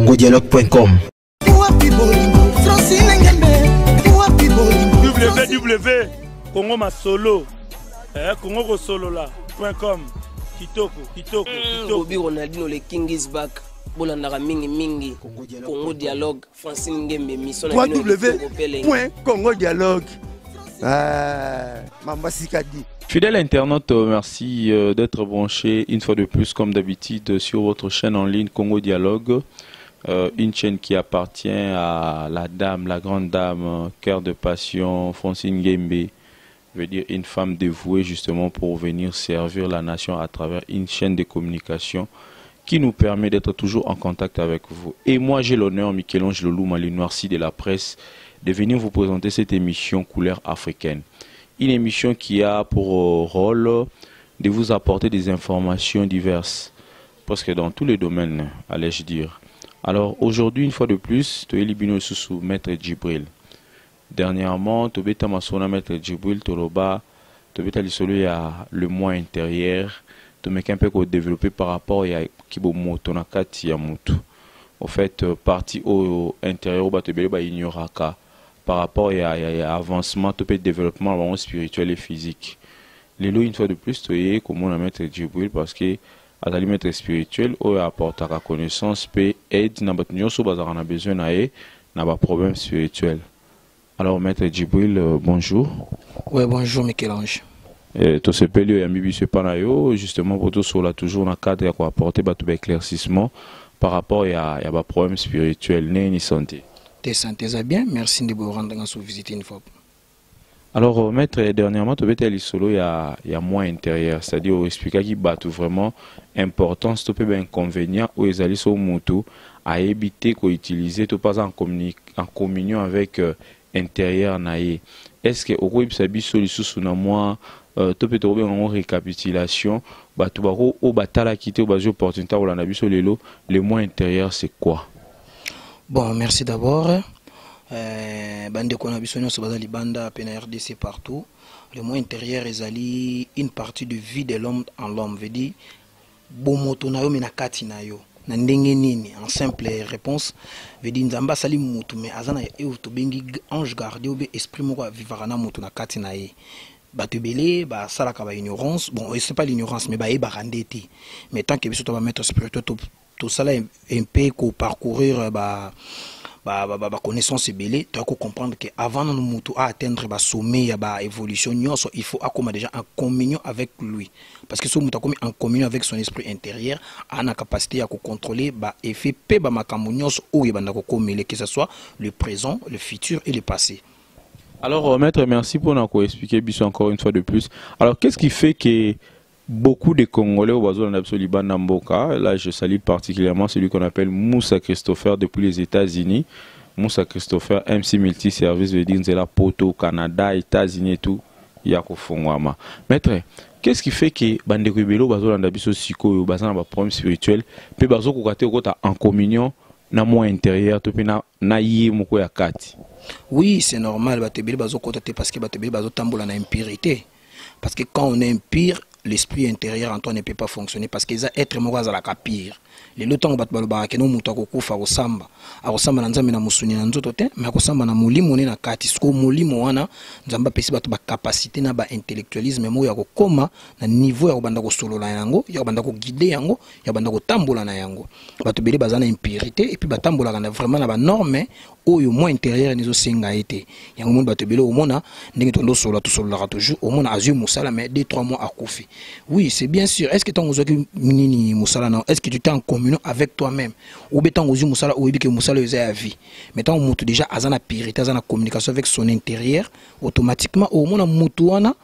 congodialogue.com. www.congomasolo congosolola.com. kitoko Bobby Ronaldinho le King is back. Bolandaka mingi Congo Dialogue Francine Ngembe mission www.congodialogue. Mamba Sikadi. Fidèle internaute, merci d'être branché une fois de plus comme d'habitude sur votre chaîne en ligne Congo Dialogue. Une chaîne qui appartient à la dame, la grande dame, cœur de passion, Francine Ngembe. Je veux dire une femme dévouée justement pour venir servir la nation à travers une chaîne de communication qui nous permet d'être toujours en contact avec vous. Et moi j'ai l'honneur, Michel-Ange Lolouma, le noirci de la presse, de venir vous présenter cette émission Couleur africaine. Une émission qui a pour rôle de vous apporter des informations diverses, presque dans tous les domaines, allais-je dire. Alors aujourd'hui, une fois de plus, tu es libino sous Maître Djibril. Dernièrement, tu es Masona Maître Djibril, Toroba, tu es allé à le mois intérieur, tu es un peu développé par rapport à Kibo Motonakati Yamutu. En fait, partie au intérieur, tu es ignoraka. Par rapport à l'avancement, tu peux développement spirituel et physique. Lélo, une fois de plus, tu es comme on a Maître Djibril parce que à la limite spirituelle, on apporte la connaissance, peut aider, n'a pas besoin n'a pas problème spirituel. Alors, Maître Djibril, bonjour. Ouais, bonjour Michel-Ange. Tu sais pas le Yamibi Panayo, justement pour tout cela, toujours dans le cadre de apporter tout éclaircissement par rapport à un problème spirituel, ni santé. T'es santé bien, merci de vous rendre sur visite une fois. Alors, Maître, dernièrement, tu étais allé solo il y a mois intérieur, c'est-à-dire expliquer qui bat vraiment importance, tu peux inconvénient ou les alliés sur moto à éviter qu'on utilise, tu pas en communion avec intérieur naïe. Est-ce que au cours de solution na moi, tu peux trouver en récapitulation, bah tu vas au batala quitter au bas opportunité ou la nabi sur le mois intérieur c'est quoi? Bon, merci d'abord. Bande Konabisonia Sobazali Banda, PNRDC partout. Le mois intérieur est une partie de vie de l'homme en l'homme. Veut dire, Bomotonayo Menakati Nayo. Nini, en simple réponse, veut dire Nzamba Sali Moutou, mais Azana Eutobengi ange gardé ou esprit moura vivarana Moutou Nakati Naye. Batubele, bah, ça la kaba ignorance. Bon, c'est pas l'ignorance, mais bah, barandeti. Mais tant que vous va mettre spirituel, tout ça là, un peu qu'on parcourir, bah, connaissance belé, tu as comprendre que avant de nous atteindre le sommet, la évolution, il faut avoir déjà en communion avec lui. Parce que si on est en communion avec son esprit intérieur, on a la capacité à contrôler l'effet que ce soit le présent, le futur et le passé. Alors, Maître, merci pour nous expliquer encore une fois de plus. Alors, qu'est-ce qui fait que beaucoup de Congolais au Bazo Liban Namboka, là je salue particulièrement celui qu'on appelle Moussa Christopher depuis les États-Unis. Moussa Christopher, MC Multiservice, veut dire c'est la poto, Canada, États-Unis et tout. Yako Fongwama. Maître, qu'est-ce qui fait que Bandeko Ibelo Bazo Landabiso Siko, Bazo n'a pas problème spirituel, puis Bazo Kokate en communion, na moi intérieur, tout na yé moko ya kati. Oui, c'est normal, Batebele Bazo Kotate parce que Batebele Bazo Tambola na impurité. Parce que quand on est impur, l'esprit intérieur en toi ne peut pas fonctionner parce que ça être moko za la pire. Les lutang bat balba ke no mutu akokufa osamba na nzambe na musuni na nzoto te mais akosamba na molimo ne na kati sko molimo wana nzamba pesi bato ba capacité na ba intellectualisme mo ya kokoma na niveau ya kobanda ko solola yango ya kobanda ko guider yango ya banda ko tambola na yango bato bele bazana impurité et puis batambola kana vraiment na ba norme oyo mo intérieur nizo senga été yango mo bato bele omona ndenge tondo solola to solola toujours omona azu musala mais 2-3 mois akufi. Oui, c'est bien sûr. Est-ce que tu as nini musala non? Est-ce que tu es en communion avec toi-même? Ou bien tu as musala ou bien que musala est à vie. Mais tant que déjà azana purité, azana communication avec son intérieur, automatiquement au moins mutuana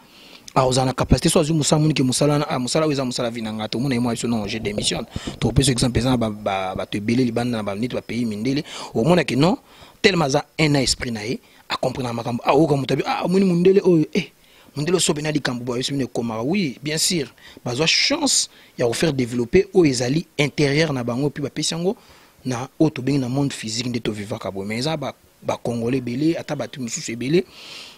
a uzana capacité soit musala muni que musala na musala weza musala vinanga to mona moi non je démissionne. To par exemple ba te belé libanda na ba nit ba pays mindele au moins que non tellement za un esprit naé à comprendre makambo ah o kamutabi ah muni mundele oh oui, bien sûr. Bazo chance ya faire développer au ezali intérieur na bango puis ba pesango na auto beng na monde physique ndeto viva kabo mais ça ba congolais belé ata ba tumusu belé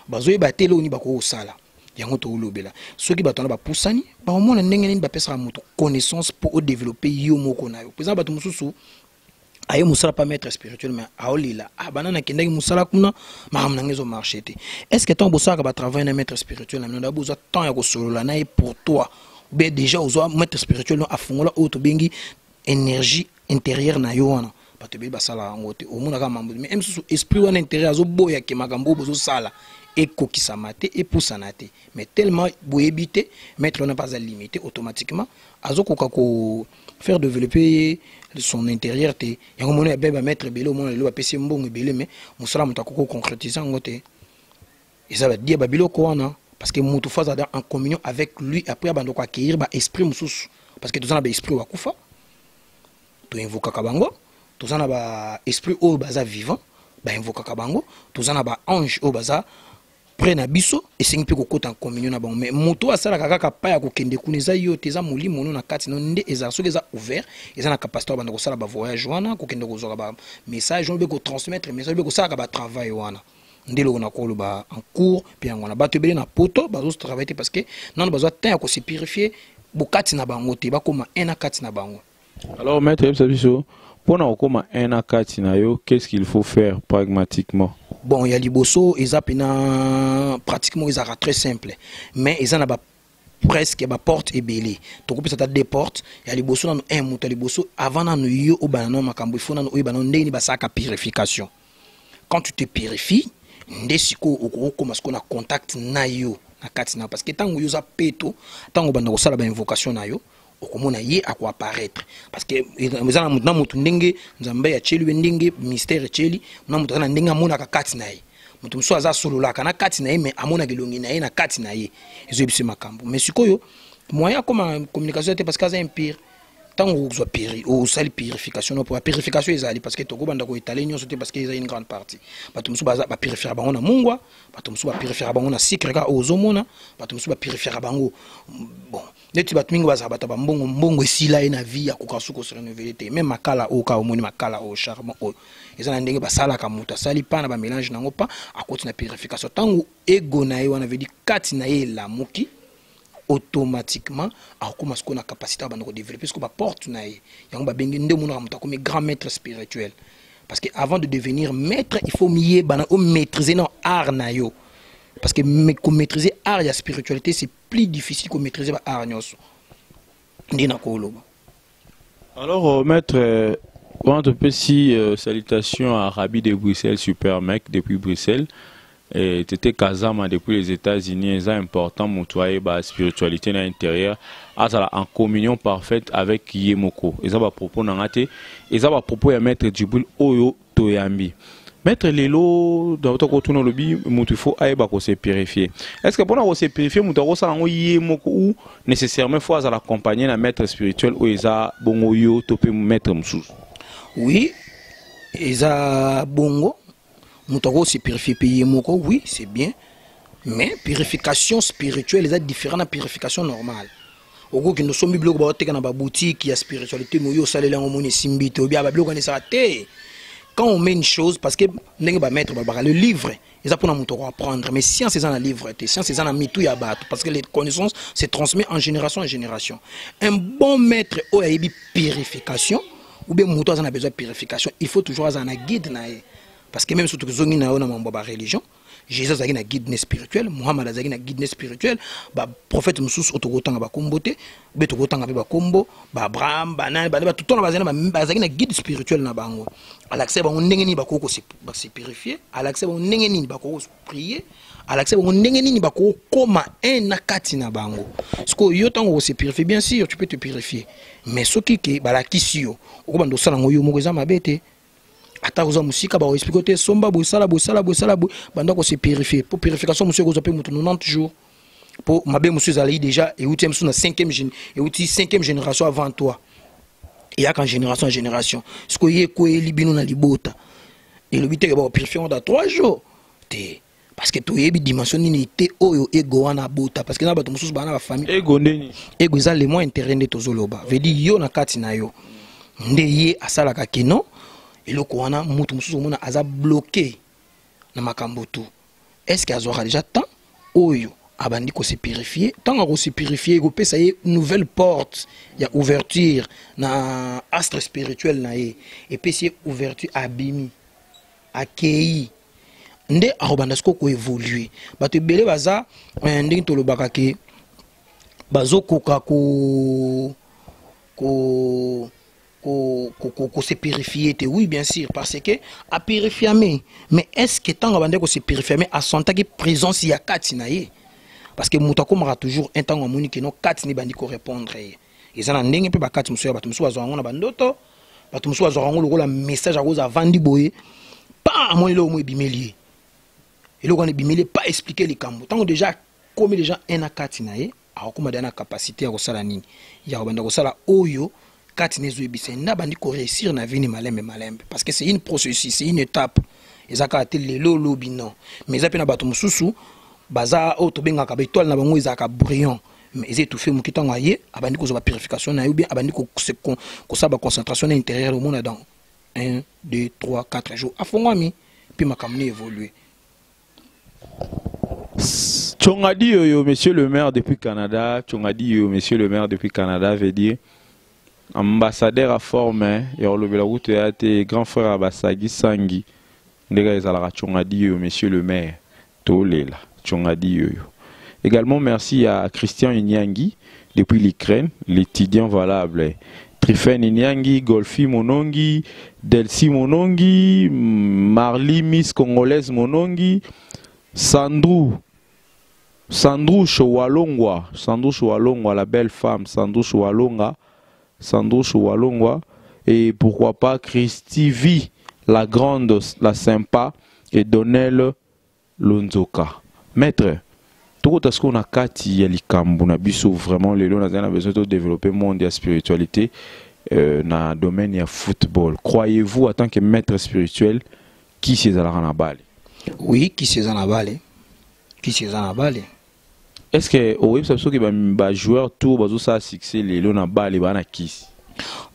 bazo e batelo ni bako sala yango to lobela soki batona ba pusani ba omona ndenge ni ba pesa moto connaissance pour développer yo moko na yo. Par exemple ba tumusu aye musala pas maître spirituel mais aolila banana kendaki musala kuna makambo nangezo marché te. Est-ce que tant bosaka ba travailler na maître spirituel na nda boza temps ya ko solola na pour toi ou bien déjà ozo maître spirituel no afungola auto bengi énergie intérieure na yo wana bato be basala ngote omona ka mambo mais emsusu esprit wana intérieur azo boya ke makambo bozo sala ekokisama te epusana te mais tellement boyebite maître n'a pas à limiter automatiquement azokoka ko faire développer son intérieur te yango mona ya beba maître belé au mona le apesi mbongo belé mais musala mutako concrétiser ngote ça va dire babilo ko wana parce que mutu faza en communion avec lui après abando ko accueillir ba esprit mususu parce que tous na ba esprit wa kufa to invoka kabango tous na ba esprit o baza vivant ba invoka kabango tous na ba ange o baza prena biso esengi pe kokota en communion na bango mais moto asala kaka pa ya kokende kuneza yo teza molimo no na kati no nde eza soki eza ouvert eza na capacité banda kosala ba voyage wana kokende kozoka ba message on be ko transmettre message be kosala ba travail wana ndelo na koloba en cours puis ngona bato belé na poto bazo travailler parce que non bazo temps ko se purifier bokati na bango te bakoma ena kati na bango. Alors maître Ebsabiso pour na okoma ena kati na yo qu'est-ce qu'il faut faire pragmatiquement? Bon, il y a liboso, pratiquement ils très simple, mais ils en ont presque ba porte et belé. Donc peut être des portes, il y a liboso dans un mot liboso avant dans yo au banano makambo il faut dans yo banano ndeni ba saka purification. Quand tu te purifies, ndesiko o commence qu'on a contact na yo na katina parce que tango yo za peto, tango banda ko sala ba invocation na yo okomona ye ako apparaître parce que mezana mutna mutu ndenge nzambe ya cheli ndenge mystère cheli na mutu kana ndenge amona ka kati na ye mutu mso aza solola kana kati na ye mais amona gelongi na ye na kati na ye ezo bise makambo mais sikoyo moyen comme communication était parce que ça impire tant que soit piri ou sali purification pour la purification ezali parce que toko banda ko étaler nyonso te parce que il y a une grande partie bato mso baza ba purifier bango na mungwa bato mso ba purifier bango na sikre ka ozomona bato mso ba purifier bango bon neti bato mingi baza bata ba mbongo esila na vie ya kokasuko se renouveler te même makala o ka omoni makala o charme o ezana ndenge basala ka muta sali pa na ba mélange nango pa à côté na purification tango ego na ye wana veut dire kati na ye la muki automatiquement a commencé qu'on a capacité à développer parce que ba porte na ye yango ba bengi nde mona muta comme grand maître spirituel parce que avant de devenir maître il faut mier bana o maîtriser non art na yo parce que maîtriser art et spiritualité c'est plus difficile que maîtriser ba art nyonso ndina ko loba. Alors maître on te petit salutations à Rabi de Bruxelles super mec depuis Bruxelles. Et tu étais Kazama depuis les États-Unis, c'est important pour toi et la spiritualité à l'intérieur, en communion parfaite avec Yemoko. Et ça va propos n'angate, et ça va propos à mettre Djiboul Oyo Toyambi. Mettre Lelo dans votre côté dans le lobby, il faut se purifier. Est-ce que pour se purifier, il faut Yemoko ou nécessairement faut l'accompagner à maître spirituel ou Eza Bongo Yo Topé maître Msous? Oui, Eza Bongo. Moutaro se purifier payer moko, oui, c'est bien. Mais purification spirituelle est différente de la purification normale. Au gros, nous sommes bibliques dans la boutique, il y a spiritualité, nous sommes allés dans le simbite, ou bien quand on met une chose, parce que nous va mettre le livre, ils ont pour nous apprendre. Mais science c'est dans le livre, science c'est dans la mitou ya bat, parce que les connaissances se transmettent en génération en génération. Un bon maître au purification, ou bien mouton a besoin de purification, il faut toujours avoir un guide. Parce que même si tu as religion, Jésus a un guide spirituel, Mohamed a un guide spirituel, le prophète Moussous a un comboté, Kombo, Abraham, tout le monde a un guide spirituel. À l'accès, on va se purifier, à l'accès, on va prier, à l'accès, on va comme un akati na bango. Parce que yotango se purifier, bien sûr, tu peux te purifier. Mais ce qui est la kisio, on va nous faire un peu atakoza musika ba expliquer somba bosala banda ko se purifier pour purification monsieur ko zape mutu 90 jours pour mabe monsieur zali déjà et outi monsieur na 5e génération avant toi et ya quand génération en génération ce que yé ko libino na libota et le bité ba purifier dans 3 jours té parce que to yebi dimension ni té oyo ego wana bota parce que na bato mususu bana ba famille ego ndeni ego za le moins intérêt de tozoloba veut dire yo na kati na yo ndeye asala ka kino. Et le Koran, mutu mususu a bloqué na makambo tout. Est-ce qu'il y a déjà temps oyo abandi ko se purifier tant ko se purifier ko pesa ye nouvelle porte ya ouverture na astre spirituel na ye et puis c'est ouverture abimi accueilli nde arobanda sko ko évoluer bato belé baza ndenge tolobaka ke bazokoka ko se purifier. Oui, bien sûr, parce que à purifier, mais est-ce que tant que se purifier, à son temps que présence il y a quatre naïe, parce que Moutako m'a toujours un temps on que non quatre ni bandi ko répondre. Et ça n'engage pas quatre monsieur, bato monsieur azwa ngona bandoto, bato monsieur azwa ngolo la message à cause avant di boye, pas à mon lo mo bimeli. Et le on bimeli pas expliquer les cambo. Tant déjà comme les gens un à quatre naïe, a comme dana capacité à kosala nini. Ya banda kosala oyo kati nezo ebise na bandi ko réussir na vie ni malembe parce que c'est une processus, c'est une étape. Ezaka tel lelo lobi non. Mais ça pe na bato mususu baza o to benga ka betol na bango ezaka brillant. Mais ils étouffé mu kitanga ye abandi ko zo ba purification na yo bien abandi ko sa ba concentration intérieure au monde dans 1 2 3 4 jours. Afongami puis makamni évoluer. Tchongadi yo monsieur le maire depuis Canada, Tchongadi yo monsieur le maire depuis Canada veut dire ambassadeur à forme ya olobela route ya te grand frère Abasagi Sangi ndega ezalaka Tchongadi yo monsieur le maire tolela Tchongadi yo. Également merci à Christian Inyangi depuis l'Ukraine, l'étudiant valable. Trifen Inyangi, Golfi Monongi, Delcy Monongi, Marli Miss Congolaise Monongi, Sandrou Choualongwa, la belle femme, Sandrou Choualongwa, et pourquoi pas Christy V, la grande, la sympa, et Donnel Lonzoka. Maître, tout ce qu'on a kati ya likambu na biso vraiment les gens ont besoin de développer monde de spiritualité na domaine ya football. Croyez-vous en tant que maître spirituel qui c'est à la balle? Oui, qui c'est à la balle? Est-ce que au web ça que ba joueur tout bazo ça succès les gens na balle ba na kiss?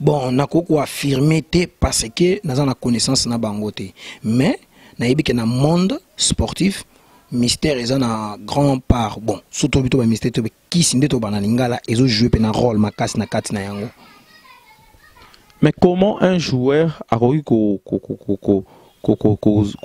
Bon, na ko affirmer parce que na na connaissance na bangote. Mais na yebi que na monde sportif mystère est un grand part. Bon, surtout le mystère qui s'inde to banalingala et zo jouer un rôle makas na kati na yango. Mais comment un joueur a eu ko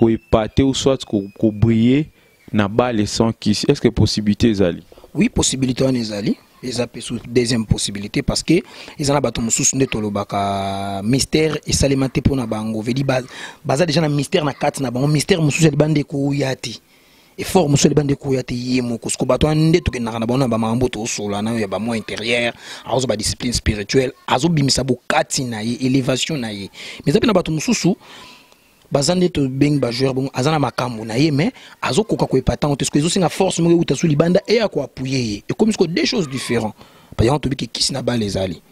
épater ou soit ko briller na balle sans qui est-ce que possibilité ezali? Oui, possibilité on ezali. Ils appellent sous deuxième possibilité parce que ils en a battu sous ne tolobaka mystère et salimenté pour na bango. Vedi baza déjà na mystère na kati na bango mystère mususu ya bande ko yati. Et fort monsieur le bande koyate yemo ko bato ande to kenaka na bona ba mambo to sola na ya ba mo intérieur azo ba discipline spirituelle azo bimisa bokati na ye élévation na ye mais ça pe na bato mususu bazande to beng ba joueur bon azana makambo na ye mais azo koka ko epatan to ce singa force mo uta suli banda et à ko appuyer et comme ce deux choses différentes par exemple to bi ki na ba les ali.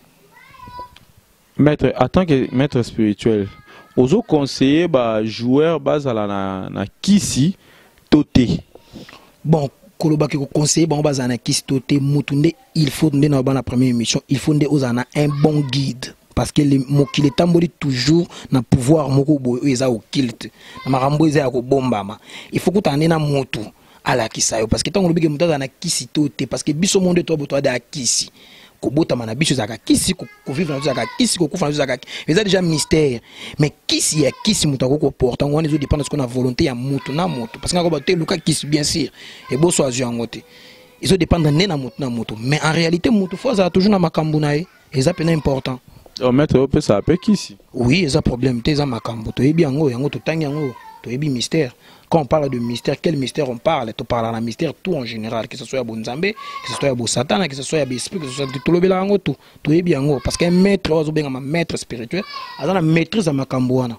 Maître en tant que maître spirituel ozo conseiller ba joueur bazala na kisi toté. Bon, koloba ki ko conseiller bon bazana kisi toté mutunde il faut donner dans la première émission il faut donner aux ana un bon guide parce que les mots qui les tamboli toujours na pouvoir moko boyo eza o kilt na marambo eza ko bombama il faut que tu ane na moto ala kisayo parce que tant kolobi ke mutaza na kisi toté parce que biso monde to boto da kisi ko bota mana biso zaka kisi ko vivre na zaka kisi ko kufa na zaka mais déjà mystère mais kisi ya kisi mutako ko portant on les dépend de ce qu'on a volonté ya moto na moto parce que ngako ba te luka kisi bien sûr et bo so azu ngote ils ont dépendre na moto mais en réalité moto faut ça toujours na makambu na et ça c'est important. On mettre au peu ça peut kisi. Oui, ça problème te za makambu to yebi yango to tangi yango to yebi mystère. Quand on parle de mystère, quel mystère on parle? On parle de mystère tout en général, que ce soit bon Nzambe, que ce soit bon Satan, que ce soit bon esprit, que ce soit tout le bélango tout est bien parce qu'un maître un maître spirituel, a la maîtrise à makambouana.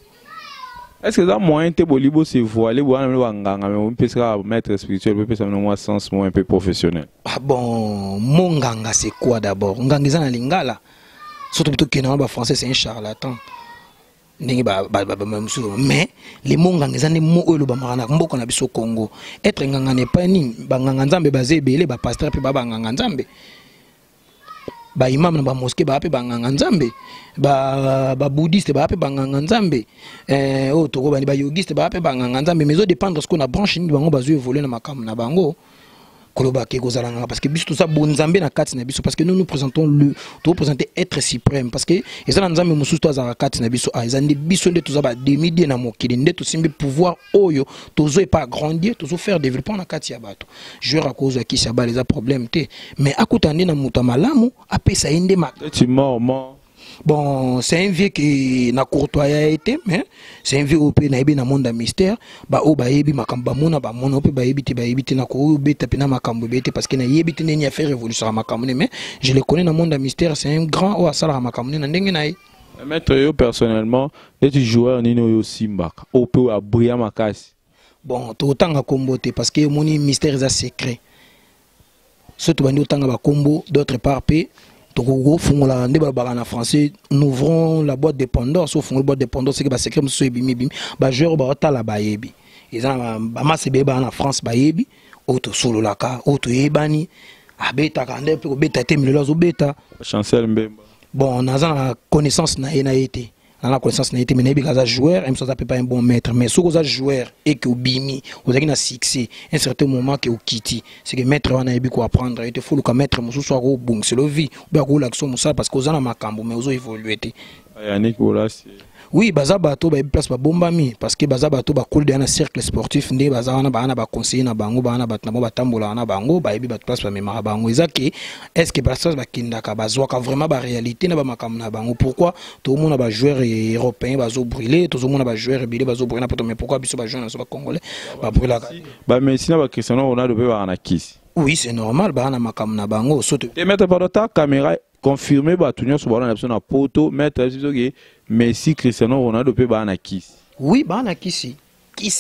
Est-ce que ça moyen te bolibo se voiler ou nganga mais on peut se maître spirituel peut ça dans sens un peu professionnel. Ah bon, mon nganga c'est quoi d'abord? Nganga za na lingala. Surtout plutôt que non, français c'est un charlatan. Mais les mots nganga des mots le bamana mboko na biso Congo être nganga n'est pas ni banganga nzambe bazé belé ba pasteur pe ba nganga nzambe ba imam na ba mosquée ba pe banganga nzambe ba bouddhiste ba pe banganga nzambe o toko ba yogiste ba pe banganga nzambe mais ça dépend de ce qu'on a branché ni bango bazo évoluer na makam na bango kolobake kozalanga parce que biso tout ça bonzambe na kati na biso parce que nous présentons to représenter être suprême parce que ezana nzambe mususu to azala kati na biso ezande biso nde toza ba demi-die na mokili nde to simbi pouvoir oyo tozo e pas grandir tozo faire développement na kati ya bato joueur à cause qui ça ba les problème te mais akutande na muta malamu apesa ende ma tu mort. Bon, c'est un vieux qui n'a courtoyé été, mais c'est un vieux au pays na monde mystère. Ba o ba yebi makamba mona ba mona pe ba yebiti na ko beta pina makambo bete parce que na yebiti ne fait révolution makambo mais je le connais dans monde mystère, c'est un grand o asala makambo na ndenge na ye. Maître yo personnellement, les joueurs nino yo simbaka, o pe abria makasi. Bon, to tanga kombote parce que moni mystère est secret. Surtout bandi tanga ba combo d'autre part pe en français, nous ouvrons la boîte de Pandore. Sauf la boîte de Pandore, c'est que c'est comme ça, joueur la bayebi. Ils ont masse bébé en France bayebi, auto solo laka, auto ebani, abeta kande pe beta temile lozo beta. Chancel Mbemba. Bon, on a la connaissance na été. La connaissance n'a été mais n'importe joueur même ça peut pas un bon maître mais si vous êtes joueur et que vous bimi vous avez un succès un certain moment que vous quittez c'est que maître on a eu quoi apprendre il faut le mettre mon soit au bon c'est le vie ou bien l'action parce que vous avez un macambo mais vous évoluez Yannick voilà oui baza bato ba place ba bombami parce que baza bato ba cool dans un cercle sportif ndé baza wana ba conseiller na bango bana batamo batambola na bango ba yebi ba place ba memara bango ezaki est-ce que place ba kindaka bazwa ka vraiment ba réalité na ba makam na bango pourquoi tout le monde ba joueur européen bazo brûler tout le monde ba joueur bilé bazo brûler na poto mais pourquoi biso ba joueur na so ba congolais ba brûler ba Messi na ba Cristiano Ronaldo be ba na kiss oui c'est normal ba na makam na bango soto te mettre par ta caméra confirmé ba tunyo so ba na poto mettre Messi Cristiano Ronaldo pe ba na kiss oui ba na kisi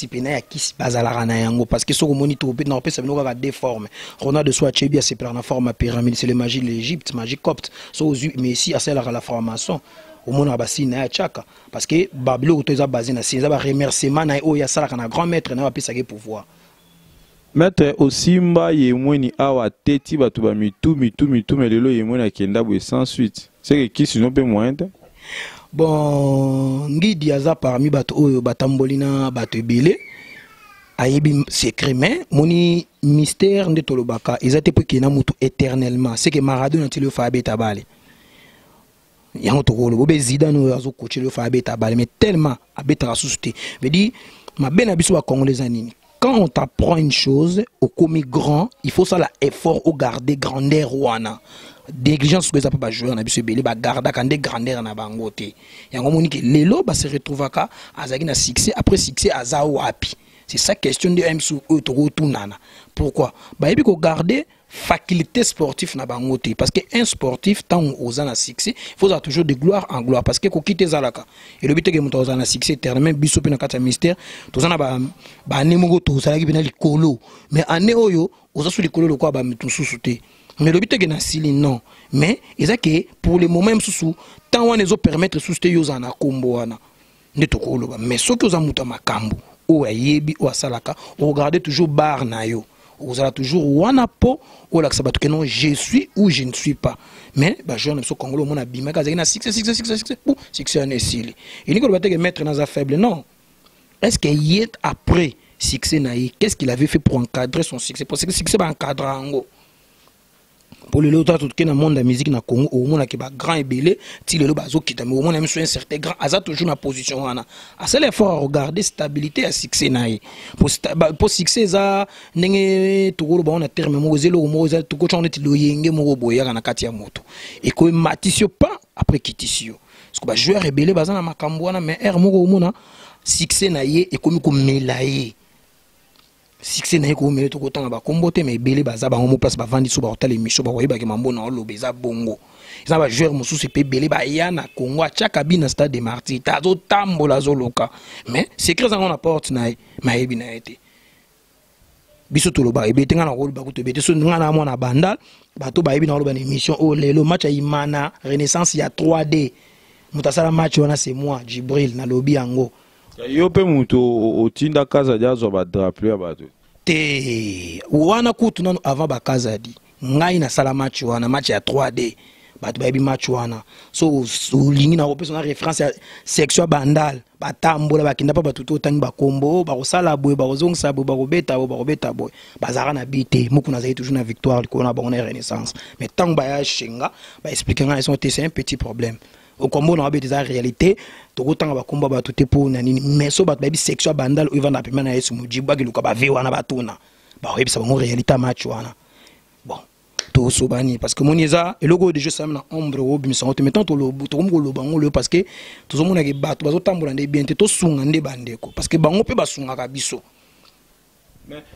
pena ya kisi bazala na yango parce que so monitor pe na pesa bino ka déforme Ronaldo soit chebia c'est pour la forme pyramide c'est le magie de l'Égypte magie copte so Messi a celle la formation au monde ba sina ya chaka parce que bablo to eza basé na c'est ba remerciement na o ya sala na grand maître na ba pesa ke pouvoir Maître Osimba yemweni awa teti batu ba mitu mais lelo yemweni akenda bo sans suite c'est que qui sinon peut moindre. Bon, Ngidi aza parmi bato oyo batambolina bato ebele ayebi secret mais moni mystère nde tolobaka ezate pe kena mutu éternellement c'est que Maradona tilo fa beta bale yango tokolo bobe Zidane oyo azo coacher le fa beta bale mais tellement abeta susute veut dire ma bena biso ba congolais anini quand on t'apprend une chose au commis grand il faut ça la effort au garder grandeur wana négligence que ça peut pas jouer on a biso belé ba garda quand des grandeur na bango te yango moni que lelo ba se retrouvaka azaki na succès après succès aza wapi c'est ça question de MSU to tunana pourquoi ba yebi ko garder faculté sportive na bango te parce que un sportif tant aux na succès il faut toujours de gloire en gloire parce que ko quitter zalaka et le but que muto na succès éternel biso pe na kata mystère to zana ba nemogo to salaki bina likolo mais ane oyo oza su likolo lo kwa ba mitu susuté mais le but que na sili non mais eza que pour le moment sous tant on les permettre susute yo za na kombo wana nde to ko loba mais soki oza muta makambo o ayebi o asalaka o regarder toujours bar na yo vous allez toujours wana po ou la sabato que non je suis ou je ne suis pas mais ba jeune so congolais mon abima ka na succès pour succès en esili et ni ko ba te mettre dans un faible non est-ce que yet après succès na yi qu'est-ce qu'il avait fait pour encadrer son succès parce que succès ba encadrer ngo pour le lot tout na monde de la musique na Congo au monde qui ba grand et belé ti le bazo kita mais au monde même sur un certain grand aza toujours na position wana à seul effort à regarder stabilité à succès naï pour succès za ndenge to ba on a terme mo zelo mo za to ko chone ti lo yenge mo boya na kati ya moto et ko matisio pas après kitisio parce que ba joueur et belé baza na makambo wana mais er mo ko mona succès naï et comme ko melaye succès na ko mele to ko tanga ba kombote mais belé baza ba mo place ba vandi so ba hôtel émission ba koyeba ke mambo na lo beza bongo ça ba joueur mususu pe belé ba yana Congo acha kabina stade de Martyrs tazo tambola zo loka mais secret ça on apporte na mayebi na été biso to lo ba ebete ngana ko ba ko to bete so ngana mo na bandal ba to ba yebi na lo ba émission o lelo match a imana renaissance ya 3D mutasala match wana c'est moi Jibril na lobi yango yo pe muto otinda kaza jazo ba drapeau ya bato te wana kutu nanu avant ba kaza di ngai na sala match wana match ya 3D bato bayebi match wana so olingi na kopesa na référence ya section bandal batambola bakenda pa bato to tangi bakombo bakosala boye bakozongisa boye bakobeta boye bazara na bite muku nazali toujours na victoire likolo na bango na renaissance mais tant baya shenga ba expliquer nga c'est un petit problème au combo na babete za réalité tokotanga bakombo bato te po na nini mais so bato bayebi section bandal o ivanda pema na yesu mujibu bakiluka bave wana batuna ba oyebisa bango réalité match wana bon to sobani parce que monieza eloko de jeu ça na ombre o bimisa to metant to lobu to ko lobango le parce que to zomona ke bato bazotambola nde bien te to sunga nde bandeko parce que bango pe basunga ka biso.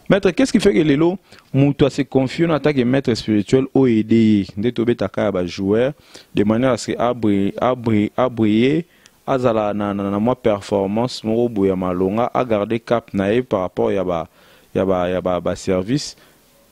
Maître, qu'est-ce qui fait que Lelo Moutou se confie en attaque maître spirituel au aider de tobe takaba joueur de manière à ce que abrier azala na moi performance mo boya malonga a garder cap nae par rapport ya ba service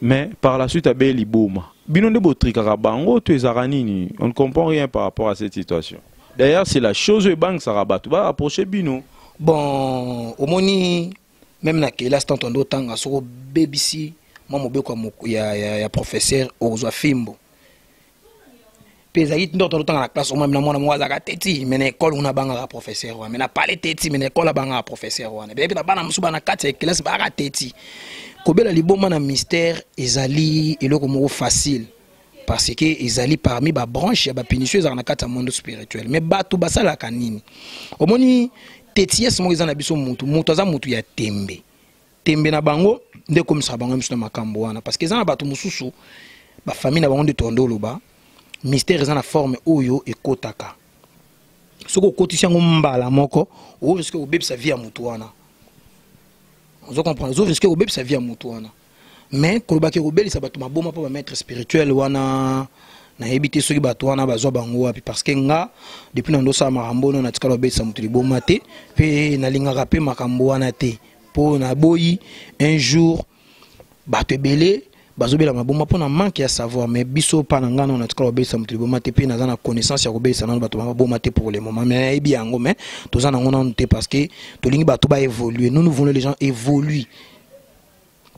mais par la suite a beli bouma bino de botrika bango tu ezaranini on ne comprend rien par rapport à cette situation. D'ailleurs c'est la chose banque ça rabat va approcher bino bon au moni même na kela stand on tanga so BBC moi mobeko ya professeur Ozwa Fimbo pezaki ndo tanga na classe au même na mwana mwaza ka teti mais na école on a banga professeur wa mais na parler teti mais na école banga professeur wa bébé na bana musuba na kati classe ba ka teti kobela liboma na mystère ezali eloko moko facile parce que ezali parmi ba branche ya ba péninsule za na kati ya monde spirituel mais batu basala kanini omoni teties mo ezana biso mutu aza mutu ya tembe na bango nde komisa bango miso na makambo wana parce que ezana batu mususu ba famille na bango de tondolo ba mystère ezana forme oyo ekotaka soko kotisi ngo mbala moko o risque obebisa vie ya mutu wana vous comprenez, risque obebisa vie ya mutu wana mais koloba ke obelisa batu maboma pa ba maître spirituel wana na ebité soki bato wana bazwa bango wapi parce que nga depuis na ndosa makambo na tikala obelisa mutu liboma te pe na lingaka pe makambo wana te po na boyi un jour bato ebele bazobela maboma po na manque ya savoir mais biso pa na ngana na tikala obelisa mutu liboma te pe na na connaissance ya obelisa na bato maboma te pour le moment mais ebi yango mais toza na ngona te parce que tolingi bato ba évoluer nous voulons les gens évoluer.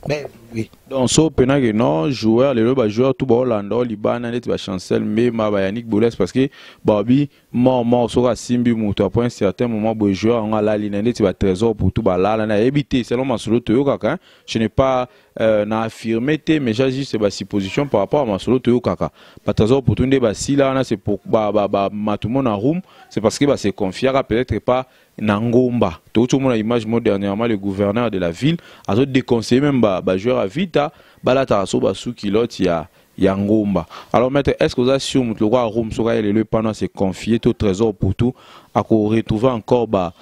Ben oui. Donc so pena que non joueur les joueurs tout ba Hollande Liban net ba chancel mais ma ba Yannick Boles parce que babi mort so ka simbi muto après un certain moment bo joueur on a la ligne net ba trésor pour tout ba là na éviter selon ma solo to kaka je n'ai pas na affirmé mais j'ai juste ba supposition par rapport à ma solo to kaka ba trésor pour tout nde ba si là c'est pour ba matumo na room c'est parce que ba se confier peut-être pas Nangomba. Tout le monde a image dernièrement le gouverneur de la ville a déconseillé même ba joueur à vita bala taraso ba sous kilote ya Ngomba. Alors maître, est-ce que vous assurez le roi Rome sera le pendant se confier au trésor pour tout à retrouver encore ba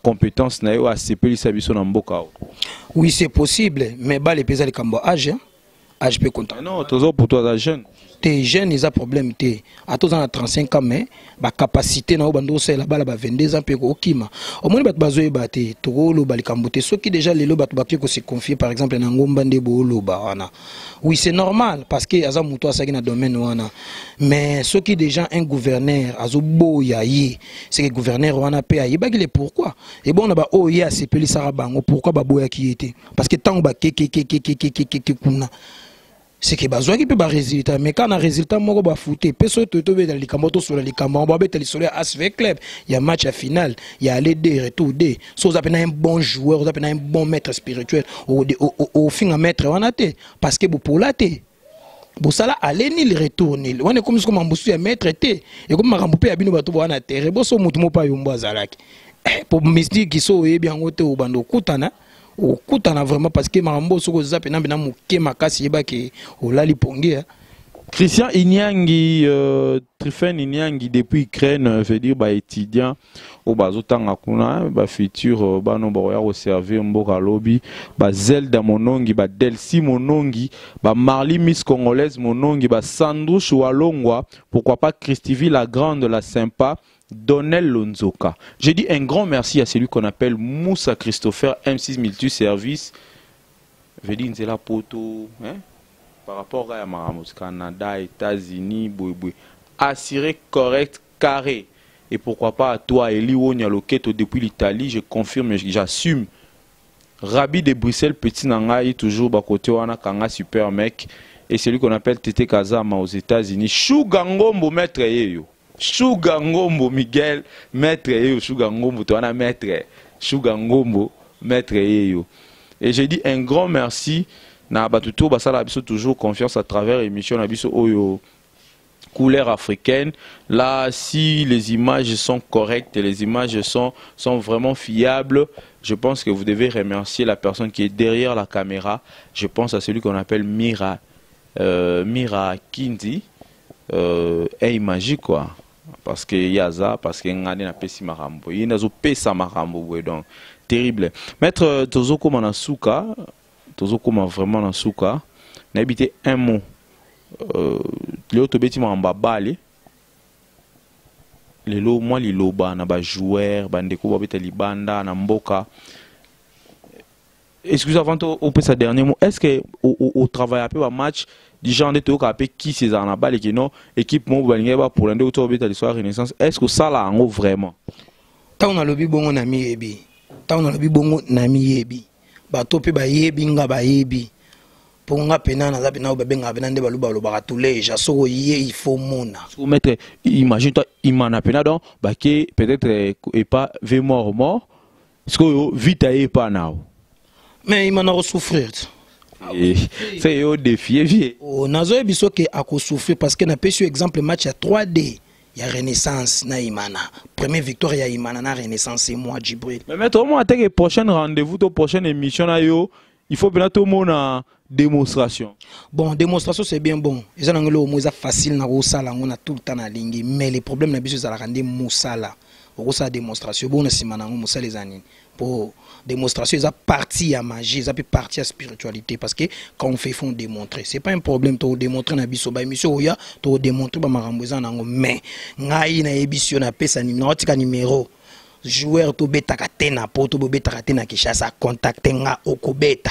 compétence na yo a CP sabiso na mboka? Oui, c'est possible mais ba les pesa les kambo âge peut compter. Non, trésor pour toi jeune. Tes jeunes ils a problème té à tous en 35 ans mais ba capacité na bando c'est là bas 22 ans pe ko kima au moins bat bazoe baté to lo balikamboté ceux qui déjà les lo bat bakki ko se confier par exemple na ngomba nde bo lo ba wana oui c'est normal parce que aza muto asaki na domaine wana mais ceux qui déjà un gouverneur azo boya yi c'est que gouverneur wana pe ayi ba pourquoi et bon na ba o ya c'est peli sara bango pourquoi ba boya qui était parce que tant ba kuna c'est que bazwa qui peut ba résultat mais quand on a résultat moko ba fouté peso to dans les cambo to sur les cambo ba beteli sur ASV club il y a match à finale il y a aller des retour des so ça peut un bon joueur ça peut un bon maître spirituel au fin à maître wana te parce que pour la te bo sala aller ni le retour ni on est comme mbusu ya maître te et comme makambo pe ya bino bato wana terre bo so mutu mo pa yombo azalaki pour mystique qui so e bien ngote o bando kutana okutana vraiment parce que marambo soko zape na bina muke makasi yeba ke olali pongia. Christian Inyangi Trifen Inyangi depuis Ukraine veut dire ba étudiant au bazotanga kuna ba futur ba no ba ya servir mboka lobby ba Zelda Monongi ba Delcy Monongi ba Marly Miss Congolaise Monongi ba Sandrouche Walongwa pourquoi pas Christivie la grande la sympa Donnel Lonzoka. J'ai dit un grand merci à celui qu'on appelle Moussa Christopher M6 Multi Service. Je dis c'est la poto hein? Par rapport à Maramos, Canada, États-Unis, boui. Assuré, correct, carré. Et pourquoi pas à toi, Eli Wonyaloketo depuis l'Italie, je confirme, j'assume. Rabbi de Bruxelles, petit nangai, toujours bas côté wana kanga super mec. et celui qu'on appelle Tete Kazama aux États-Unis. Sugar Ngombo maître yeyo. Sugar Ngombo Miguel maître yeyo. Sugar Ngombo toi na maître. Sugar Ngombo maître yeyo. Et j'ai dit un grand merci na batuto basala biso toujours confiance à travers émission na biso oyo couleur africaine. Là, si les images sont correctes et les images sont vraiment fiables, je pense que vous devez remercier la personne qui est derrière la caméra. Je pense à celui qu'on appelle Mira Kindi. Et magique quoi. Parce que Yaza, parce que Ngane n'a pas si marambo. Il n'a pas sa marambo. Donc, terrible. Maître Tozoko Manasuka, Tozoko vraiment Nasuka, n'a habité un mot. Léo Tobeti m'a balé. Lelo moi liloba na ba joueur bandeko babeta libanda na mboka. Excusez avant au peut sa dernier mot. Est-ce que au travail après un match du genre de toka après qui c'est en balle et qui non équipe mon balingeba pour l'ende autour de l'histoire Renaissance. Est-ce que ça là en vraiment? Tant on a lobby bongo na miyebi. Tant on a lobby bongo na miyebi. Ba topi ba yebi nga ba yebi. Pour nga pena na zapena obenga benande baluba lo baratule jaso yé il faut mona. Vous mettre imagine toi imana pena donc ba que peut-être et pas ve mort. Est-ce que vite est pas now? Mais il m'a souffrir. C'est au défi vieux. Oh nazo biso ke ako souffrir parce que na pesu exemple match à 3D. Il y a Renaissance na Imana. Première victoire ya Imana na Renaissance c'est moi Djibril. Mais maintenant on attend que prochain rendez-vous, ton prochaine émission na yo. Il faut bien tout le monde en démonstration. Bon, démonstration c'est bien bon. Les gens c'est facile na rosala on a tout le temps na lingi mais les problèmes na biso za la rendre musala. Rosa démonstration bon na simana musala les années. Pour démonstration ça partie à magie, ça peut partie à spiritualité parce que quand on fait faut démontrer. C'est pas un problème to démontrer na biso ba émission oya to démontrer ba marambo za nango mais ngai na émission na pesa numéro joueur to beta katena poto beta katena Kishasa contacter nga okobeta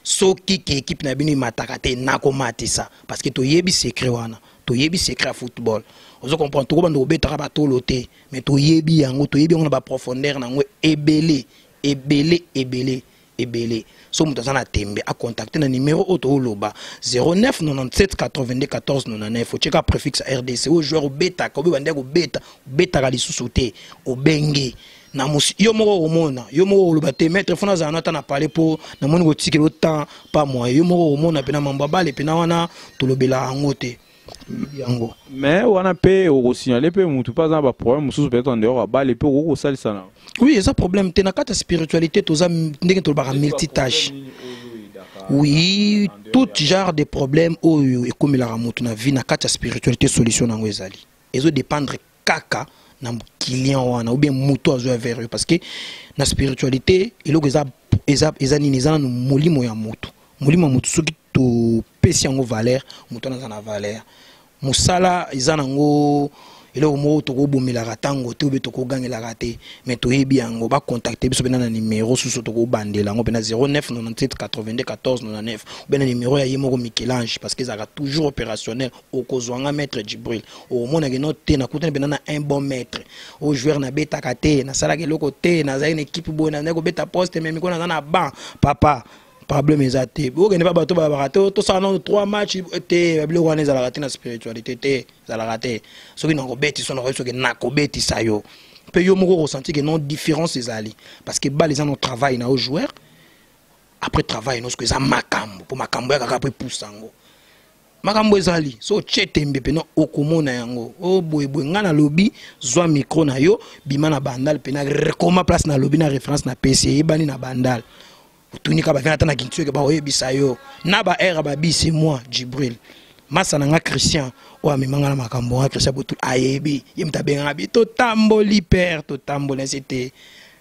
soki ki équipe na bino matakate na ko matisa parce que to yebi secret wana to yebi secret football ozo comprendre to bando beta ba tolote mais to yebi yango to yebi on ba profondeur nango ebele so mutu aza na tembe a contacter na numéro auto loba 09 97 82 14 99 ocheka préfixe RDC au joueur obeta ko bande ko beta ka lisusu te obenge na musi yo moko omona yo moko loba te maître fona za na ta na parler pour na moni ko tikelo autant pas moi yo moko omona pe na mamba bale pe na wana to lobela ngote yango mais wana pe au signaler pe mutu pas na ba problème musu peut-être en dehors bale pe ko salisa na. Oui, c'est un problème. Tu n'as pas de spiritualité, tu as multitâche. Oui, tout genre de problèmes, et comme il a ramonté na vie, n'a pas de spiritualité solution dans les ali. Ils ont dépendre kaka na client ou bien moto à vers eux parce que la spiritualité, il y a molimo ya moto. Molimo moto ce qui te pèse en valeur, moto na na valeur. Musala izanango et là au mot to bomela ratango to be to ko gangela raté mais to yebi yango ba contacter biso bena na numéro sous to ko bandela ngo bena 09 97 82 14 99 bena numéro ya yemo Michel-Ange parce que ça toujours opérationnel au kozwanga maître Djibril au mona ke no te na kutana bena na un bon maître au joueur na beta kate na sala ke loko te na za une équipe bo na ko beta poste même ko na ban papa problème exact vous ne pas bateau ba raté to ça non 3 matchs te blo wana za la raté na spiritualité te za la raté so ki na ko beti so na ko so ke na ko beti sa yo pe yo moko ressenti que non différence ezali parce que ba les gens ont travail na au joueur après travail non ce que ça makambo pour makambo ya kaka après poussango makambo ezali so chetembe pe no okomona yango o boy nga na lobby zwa micro na yo bima na bandal pe na rekoma place na lobby na référence na PC ebani na bandal tunika ba venata na kintu ke ba oyebisa yo na ba era ba bi c'est moi Djibril masa nga Christian o amemanga na makambo nga Christian botu ayebi yemta benga bi to tamboli père to tamboli c'était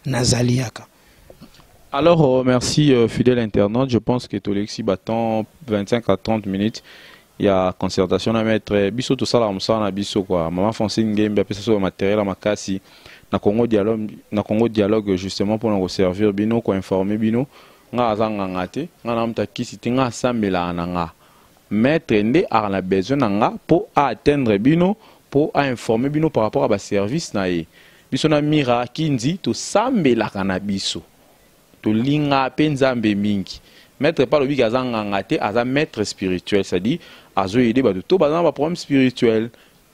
nazaliaka. Alors merci fidèle internaute, je pense que Tolexi battant 25 à 30 minutes. Il y a concertation à mettre biso to sala musala na biso quoi maman Francine Ngembe apesa so matériel makasi na Congo dialogue justement pour nous servir bino ko informer bino nga azanga ngate nga namta kisi tinga sambela nanga mettre ndé a la besoin nanga pour atteindre bino pour informer bino par rapport à ba service na ye biso na mira kinzi to sambela kana biso to linga pe nzambe mingi Maître pas le bigaza ngangate, aza maître spirituel, c'est-à-dire azo aider ba tout ba na problème spirituel.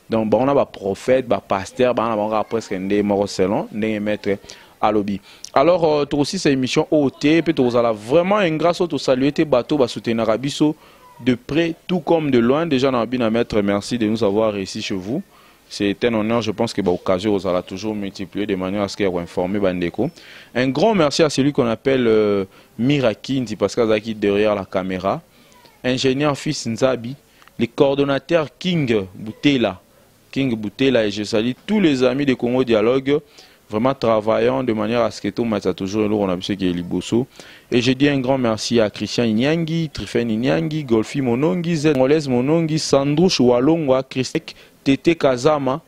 Donc on a ba prophète, ba pasteur, ba na ba presque ndé moko selon ndé maître alobi. Alors toi aussi cette émission OT peut vous ala vraiment une grâce au saluer tes bateaux ba soutenir abiso de près tout comme de loin. Déjà na bien maître, merci de nous avoir réussi chez vous. C'est un honneur, je pense que l'occasion vous allez toujours multiplier de manière à ce qu'elle soit informée Bandeko. Un grand merci à celui qu'on appelle Mirakindi parce qu'il est derrière la caméra. Ingénieur Fils Nzabi, les coordonnateurs King Boutela, et je salue tous les amis de Congo Dialogue, vraiment travaillant de manière à ce que tout le monde a toujours un lourd, on a vu qui est Liboso. Et je dis un grand merci à Christian Inyangi, Trifen Inyangi, Golfi Monongi, Zengolez Monongi, Sandrouche Walongwa, Christek, Tété Kazama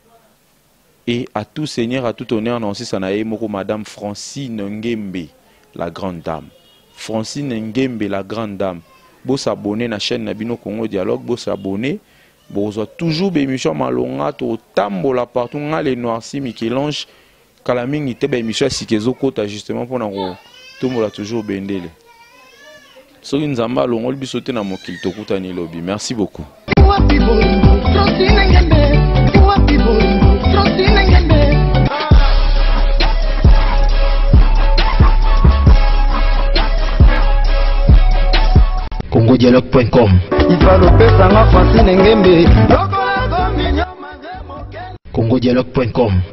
et à tout seigneur, à tout honneur, non, si ça n'a pas Madame Francine Ngembe, la grande dame. Francine Ngembe, la grande dame. Vous s'abonner à la chaîne Nabino Congo Dialogue, vous s'abonner, vous avez toujours des émissions malonga, tout tambola partout, les noircis, Michel-Ange, Kalaming, il y a des émissions si qu'ils ont justement pour nous, tout le monde a toujours bendele. So nous avons malonga, le bisoté na mokil to kutani lobby. Merci beaucoup. CongoDialogue.com CongoDialogue.com